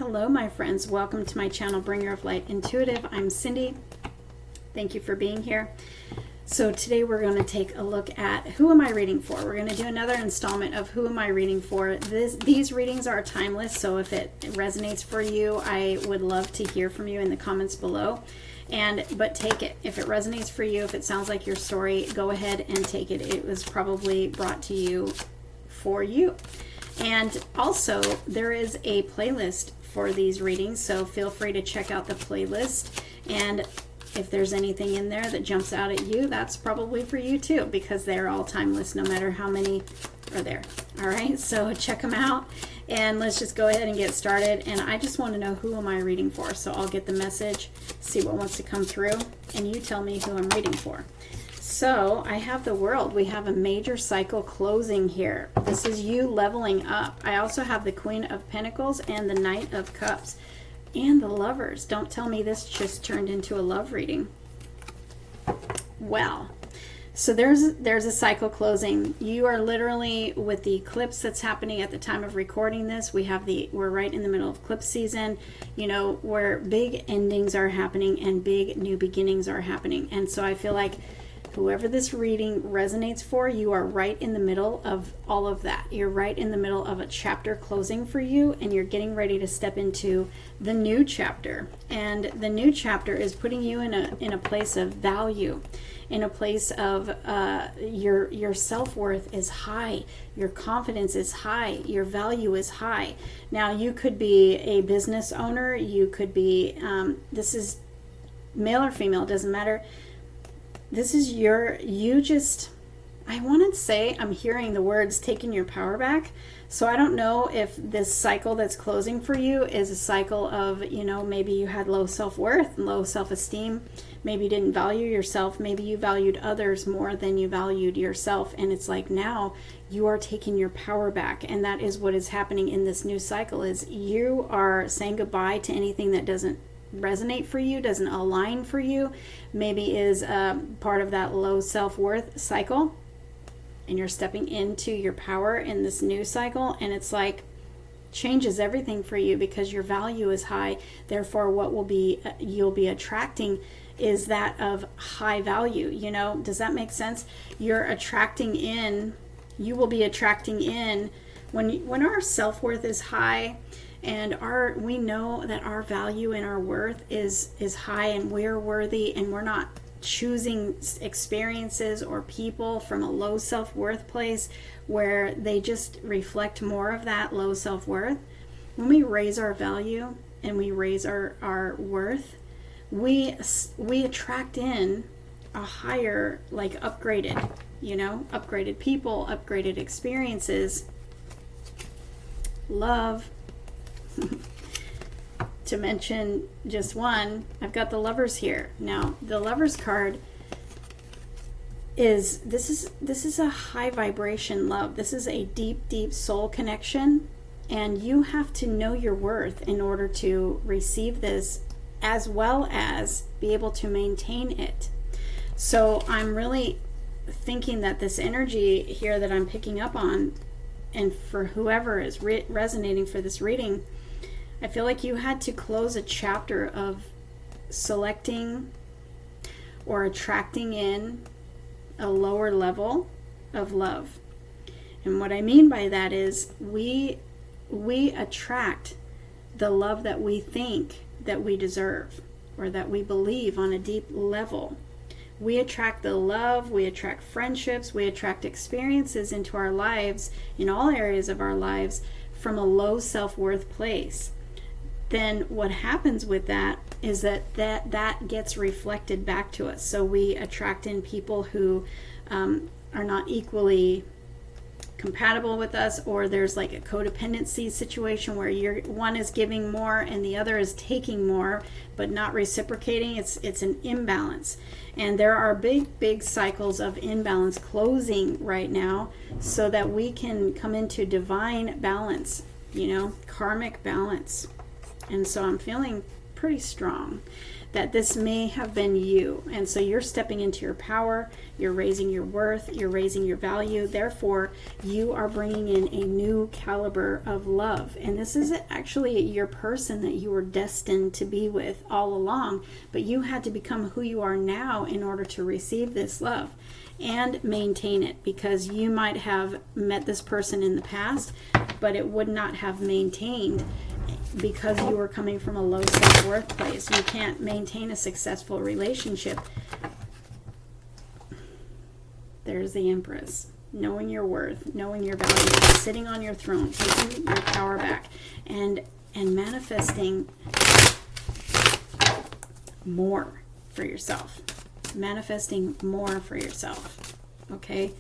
Hello, my friends. Welcome to my channel, Bringer of Light Intuitive. I'm Cindy. Thank you for being here. So today we're going to take a look at who am I reading for. We're going to do another installment of who am I reading for. These readings are timeless, so if it resonates for you, I would love to hear from you in the comments below. But take it. If it resonates for you, if it sounds like your story, go ahead and take it. It was probably brought to you for you. And also, there is a playlist for these readings, so feel free to check out the playlist. And if there's anything in there that jumps out at you, that's probably for you too, because they're all timeless no matter how many are there. All right, so check them out, and let's just go ahead and get started. And I just want to know, who am I reading for? So I'll get the message, see what wants to come through, and you tell me who I'm reading for. So I have the World. We have a major cycle closing here. This is you leveling up. I also have the Queen of Pentacles and the Knight of Cups and the Lovers. Don't tell me this just turned into a love reading. Well, so there's a cycle closing. You are literally, with the eclipse that's happening at the time of recording this, we're right in the middle of eclipse season, you know, where big endings are happening and big new beginnings are happening. And so I feel like whoever this reading resonates for, you are right in the middle of all of that. You're right in the middle of a chapter closing for you, and you're getting ready to step into the new chapter. And the new chapter is putting you in a place of value, in a place of your self-worth is high, your confidence is high, your value is high. Now, you could be a business owner, you could be, this is male or female, doesn't matter. This is I want to say, I'm hearing the words taking your power back. So I don't know if this cycle that's closing for you is a cycle of, you know, maybe you had low self-worth, low self-esteem. Maybe you didn't value yourself. Maybe you valued others more than you valued yourself. And it's like, now you are taking your power back. And that is what is happening in this new cycle, is you are saying goodbye to anything that doesn't resonate for you, doesn't align for you, maybe is part of that low self-worth cycle, and you're stepping into your power in this new cycle, and it's like changes everything for you because your value is high. Therefore, what will be you'll be attracting is that of high value. You know, does that make sense? You will be attracting in when our self-worth is high. And we know that our value and our worth is high, and we're worthy, and we're not choosing experiences or people from a low self-worth place where they just reflect more of that low self-worth. When we raise our value and we raise our worth, we attract in a higher, like, upgraded people, upgraded experiences, love. To mention just one, I've got the Lovers here. Now, the Lovers card this is a high vibration love. This is a deep, deep soul connection, and you have to know your worth in order to receive this, as well as be able to maintain it. So I'm really thinking that this energy here that I'm picking up on, and for whoever is resonating for this reading, I feel like you had to close a chapter of selecting or attracting in a lower level of love. And what I mean by that is we attract the love that we think that we deserve, or that we believe on a deep level. We attract the love, we attract friendships, we attract experiences into our lives, in all areas of our lives, from a low self-worth place. Then what happens with that is that gets reflected back to us. So we attract in people who are not equally compatible with us, or there's like a codependency situation where one is giving more and the other is taking more but not reciprocating. It's an imbalance, and there are big cycles of imbalance closing right now, so that we can come into divine balance, you know, karmic balance. And so I'm feeling pretty strong that this may have been you. And so you're stepping into your power, you're raising your worth, you're raising your value. Therefore, you are bringing in a new caliber of love. And this is actually your person that you were destined to be with all along, but you had to become who you are now in order to receive this love and maintain it, because you might have met this person in the past, but it would not have maintained because you were coming from a low self-worth place. You can't maintain a successful relationship. There's the Empress. Knowing your worth, knowing your value, sitting on your throne, taking your power back, and manifesting more for yourself. Manifesting more for yourself. Okay?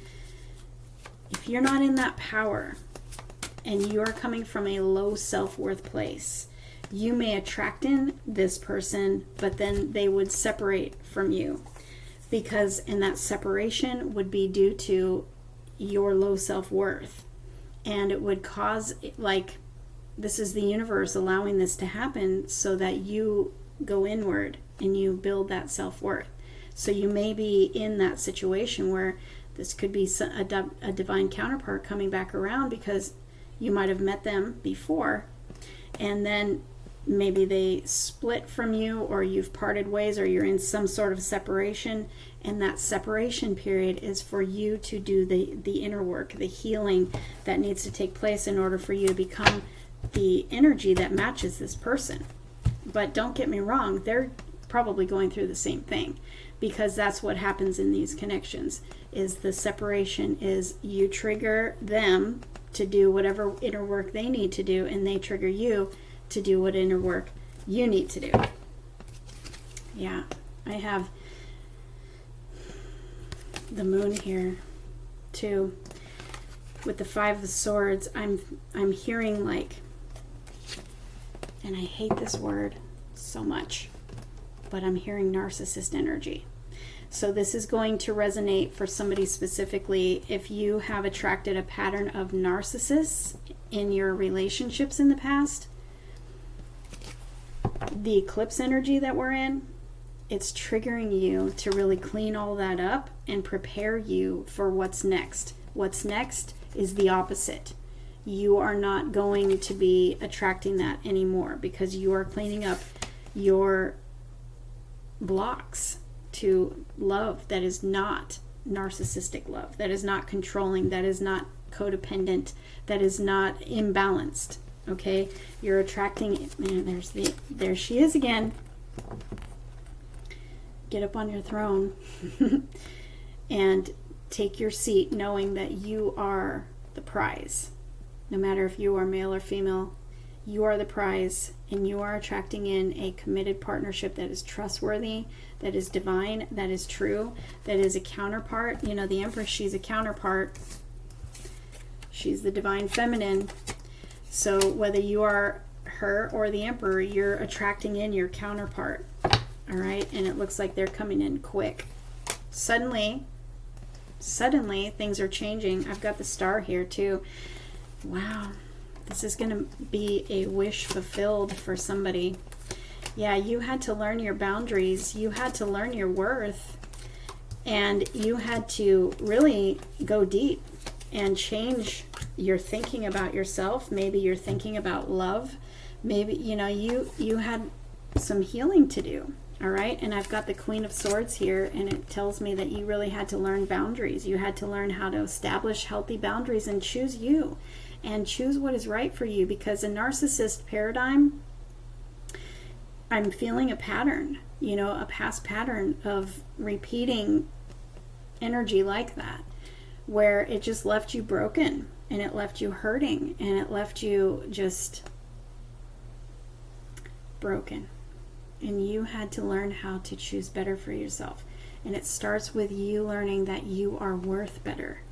If you're not in that power, and you're coming from a low self-worth place, you may attract in this person, but then they would separate from you, and that separation would be due to your low self-worth, and it would cause, like, this is the universe allowing this to happen so that you go inward and you build that self-worth. So you may be in that situation where this could be a divine counterpart coming back around, because you might have met them before, and then maybe they split from you, or you've parted ways, or you're in some sort of separation, and that separation period is for you to do the inner work, the healing that needs to take place in order for you to become the energy that matches this person. But don't get me wrong, they're probably going through the same thing, because that's what happens in these connections, is the separation is you trigger them to do whatever inner work they need to do, and they trigger you to do what inner work you need to do. Yeah, I have the moon here too. With the Five of Swords, I'm hearing, like, and I hate this word so much, but I'm hearing narcissist energy. So this is going to resonate for somebody specifically if you have attracted a pattern of narcissists in your relationships in the past. The eclipse energy that we're in, it's triggering you to really clean all that up and prepare you for what's next. What's next is the opposite. You are not going to be attracting that anymore, because you are cleaning up your blocks to love that is not narcissistic love, that is not controlling, that is not codependent, that is not imbalanced. Okay, you're attracting, man, there she is again. Get up on your throne and take your seat, knowing that you are the prize. No matter if you are male or female, you are the prize, and you are attracting in a committed partnership that is trustworthy, that is divine, that is true, that is a counterpart. You know, the Empress, she's a counterpart. She's the divine feminine. So whether you are her or the Emperor, you're attracting in your counterpart. All right? And it looks like they're coming in quick. Suddenly, things are changing. I've got the Star here too. Wow. This is going to be a wish fulfilled for somebody. Yeah, you had to learn your boundaries. You had to learn your worth. And you had to really go deep and change your thinking about yourself. Maybe you're thinking about love. Maybe, you know, you had some healing to do. All right? And I've got the Queen of Swords here, and it tells me that you really had to learn boundaries. You had to learn how to establish healthy boundaries and choose you. And choose what is right for you, because a narcissist paradigm, I'm feeling a pattern, you know, a past pattern of repeating energy like that, where it just left you broken, and it left you hurting, and it left you just broken. And you had to learn how to choose better for yourself. And it starts with you learning that you are worth better.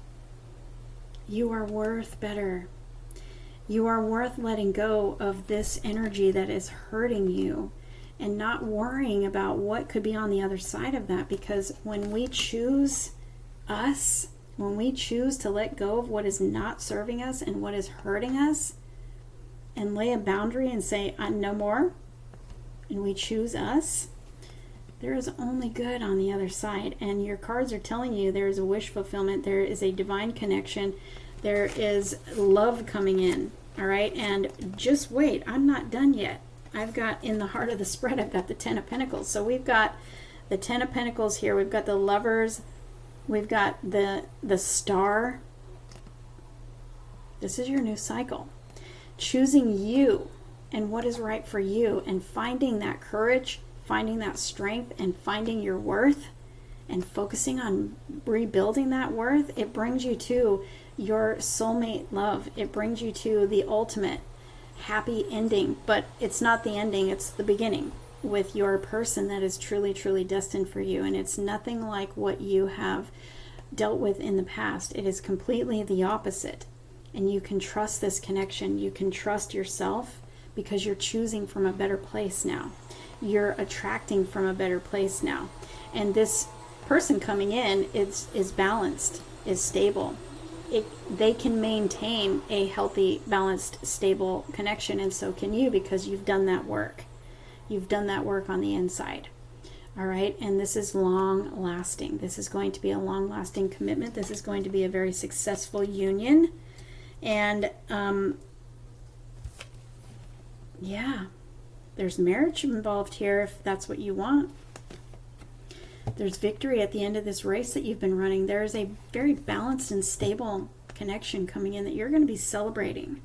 You are worth better. You are worth letting go of this energy that is hurting you, and not worrying about what could be on the other side of that. Because when we choose us, when we choose to let go of what is not serving us and what is hurting us, and lay a boundary and say, no more, and we choose us, there is only good on the other side. And your cards are telling you there is a wish fulfillment, there is a divine connection, there is love coming in. All right, and just wait, I'm not done yet. I've got, in the heart of the spread, I've got the Ten of Pentacles. So we've got the Ten of Pentacles here, we've got the Lovers, we've got the Star. This is your new cycle. Choosing you and what is right for you, and finding that courage, finding that strength, and finding your worth, and focusing on rebuilding that worth. It brings you to your soulmate love. It brings you to the ultimate happy ending, but it's not the ending, it's the beginning with your person that is truly, truly destined for you. And it's nothing like what you have dealt with in the past. It is completely the opposite. And you can trust this connection. You can trust yourself because you're choosing from a better place now. You're attracting from a better place now. And this person coming in is balanced, is stable. They can maintain a healthy, balanced, stable connection, and so can you, because you've done that work. You've done that work on the inside. All right, and this is long lasting. This is going to be a long lasting commitment. This is going to be a very successful union. And yeah, there's marriage involved here if that's what you want. There's victory at the end of this race that you've been running. There is a very balanced and stable connection coming in that you're going to be celebrating.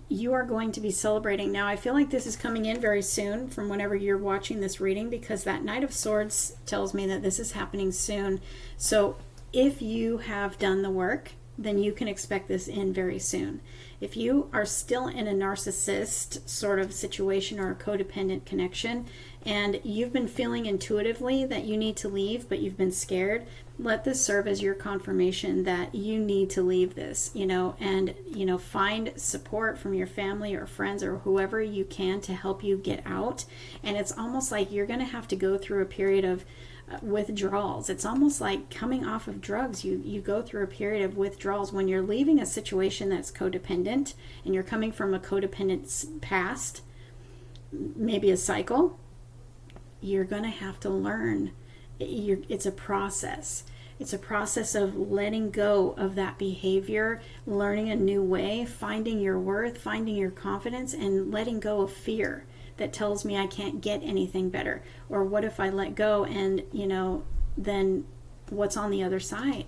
You are going to be celebrating. Now, I feel like this is coming in very soon from whenever you're watching this reading, because that Knight of Swords tells me that this is happening soon. So if you have done the work, then you can expect this in very soon. If you are still in a narcissist sort of situation or a codependent connection, and you've been feeling intuitively that you need to leave, but you've been scared, let this serve as your confirmation that you need to leave this, and, find support from your family or friends or whoever you can to help you get out. And it's almost like you're going to have to go through a period of withdrawals. It's almost like coming off of drugs. You go through a period of withdrawals when you're leaving a situation that's codependent and you're coming from a codependent past, maybe a cycle. You're going to have to learn. It's a process. It's a process of letting go of that behavior, learning a new way, finding your worth, finding your confidence, and letting go of fear that tells me I can't get anything better. Or what if I let go and, then what's on the other side?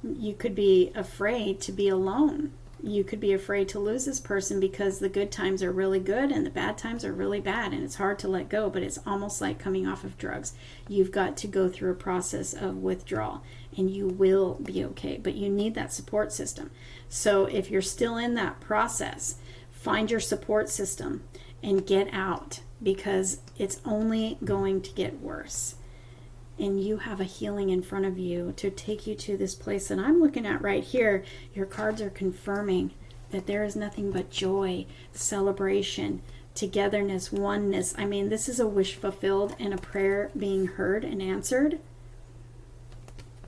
You could be afraid to be alone. You could be afraid to lose this person because the good times are really good and the bad times are really bad, and it's hard to let go, but it's almost like coming off of drugs. You've got to go through a process of withdrawal, and you will be okay, but you need that support system. So if you're still in that process, find your support system and get out, because it's only going to get worse. And you have a healing in front of you to take you to this place that I'm looking at right here. Your cards are confirming that there is nothing but joy, celebration, togetherness, oneness. I mean, this is a wish fulfilled and a prayer being heard and answered.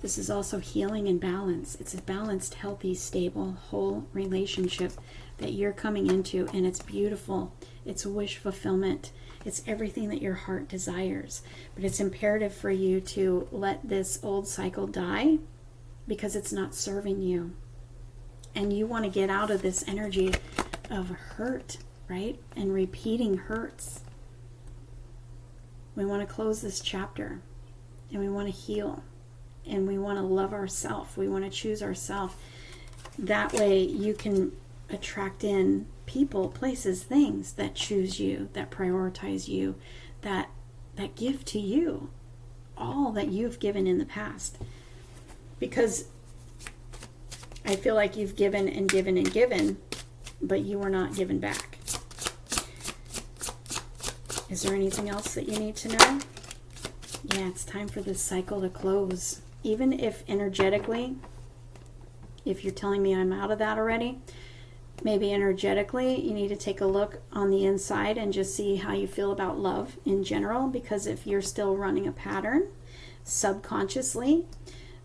This is also healing and balance. It's a balanced, healthy, stable, whole relationship that you're coming into, and it's beautiful. It's wish fulfillment. It's everything that your heart desires. But it's imperative for you to let this old cycle die, because it's not serving you. And you want to get out of this energy of hurt, right? And repeating hurts. We want to close this chapter, and we want to heal, and we want to love ourselves. We want to choose ourselves. That way you can attract in people, places, things that choose you, that prioritize you, that give to you all that you've given in the past. Because I feel like you've given and given and given, but you were not given back. Is there anything else that you need to know? Yeah, it's time for this cycle to close. Even if energetically, if you're telling me I'm out of that already, maybe energetically you need to take a look on the inside and just see how you feel about love in general. Because if you're still running a pattern subconsciously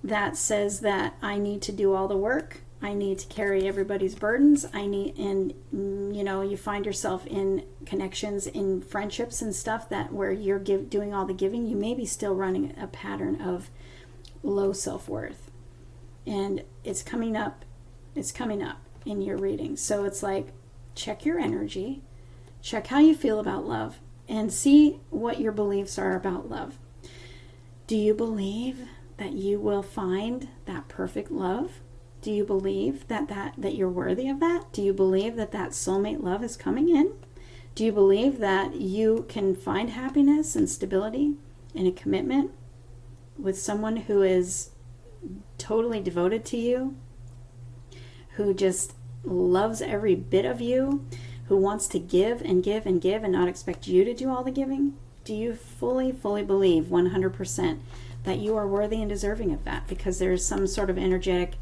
that says that I need to do all the work, I need to carry everybody's burdens. You find yourself in connections, in friendships and stuff that where you're doing all the giving, you may be still running a pattern of low self-worth. And it's coming up in your reading. So it's like, check your energy, check how you feel about love, and see what your beliefs are about love. Do you believe that you will find that perfect love? Do you believe that you're worthy of that? Do you believe that soulmate love is coming in? Do you believe that you can find happiness and stability in a commitment with someone who is totally devoted to you, who just loves every bit of you, who wants to give and give and give and not expect you to do all the giving? Do you fully believe 100% that you are worthy and deserving of that? Because there's some sort of energetic,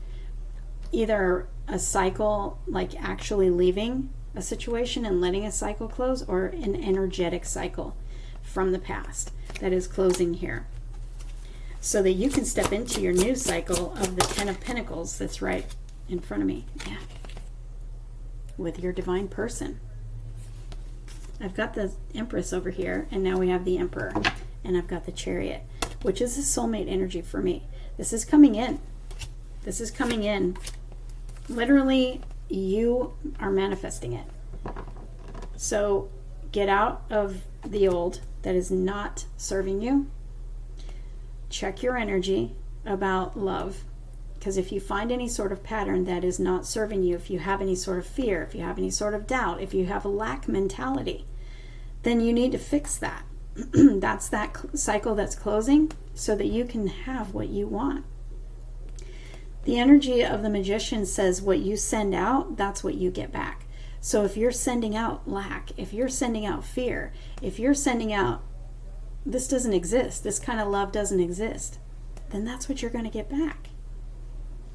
either a cycle, like actually leaving a situation and letting a cycle close, or an energetic cycle from the past that is closing here, so that you can step into your new cycle of the Ten of Pentacles that's right in front of me. Yeah. With your divine person. I've got the Empress over here, and now we have the Emperor, and I've got the Chariot, which is a soulmate energy for me. This is coming in. This is coming in. Literally, you are manifesting it. So get out of the old that is not serving you. Check your energy about love. Because if you find any sort of pattern that is not serving you, if you have any sort of fear, if you have any sort of doubt, if you have a lack mentality, then you need to fix that. That's that cycle that's closing, so that you can have what you want. The energy of the Magician says what you send out, that's what you get back. So if you're sending out lack, if you're sending out fear, if you're sending out, this doesn't exist, this kind of love doesn't exist, then that's what you're going to get back.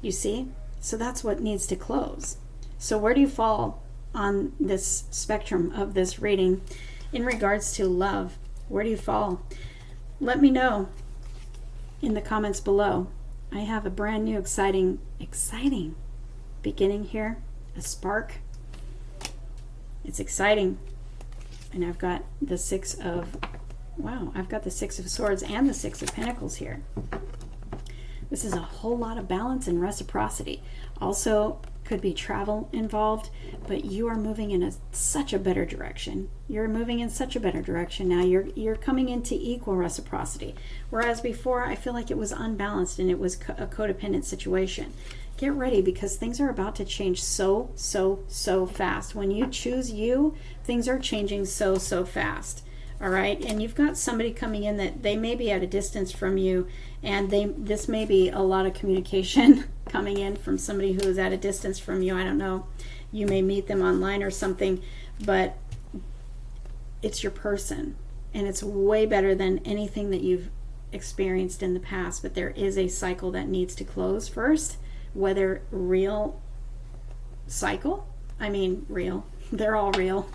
You see? So that's what needs to close. So where do you fall on this spectrum of this reading in regards to love? Where do you fall? Let me know in the comments below. I have a brand new exciting beginning here. A spark. It's exciting. And I've got the I've got the Six of Swords and the Six of Pentacles here. This is a whole lot of balance and reciprocity. Also, could be travel involved, but you are moving in such a better direction. You're moving in such a better direction now. You're coming into equal reciprocity. Whereas before, I feel like it was unbalanced and it was a codependent situation. Get ready, because things are about to change so fast. When you choose you, things are changing so fast. All right, and you've got somebody coming in that they may be at a distance from you, and this may be a lot of communication coming in from somebody who is at a distance from you. I don't know. You may meet them online or something, but it's your person, and it's way better than anything that you've experienced in the past. But there is a cycle that needs to close first, whether real cycle, real, they're all real.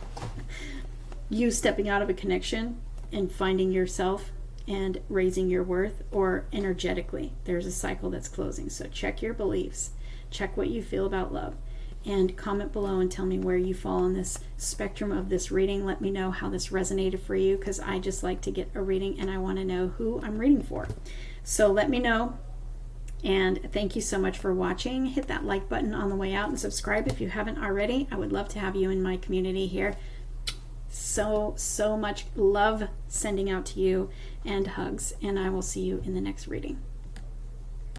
You stepping out of a connection and finding yourself and raising your worth, or energetically, there's a cycle that's closing. So check your beliefs, check what you feel about love, and comment below and tell me where you fall on this spectrum of this reading. Let me know how this resonated for you, because I just like to get a reading and I want to know who I'm reading for. So let me know. And thank you so much for watching. Hit that like button on the way out and subscribe if you haven't already. I would love to have you in my community here. So much love sending out to you, and hugs, and I will see you in the next reading.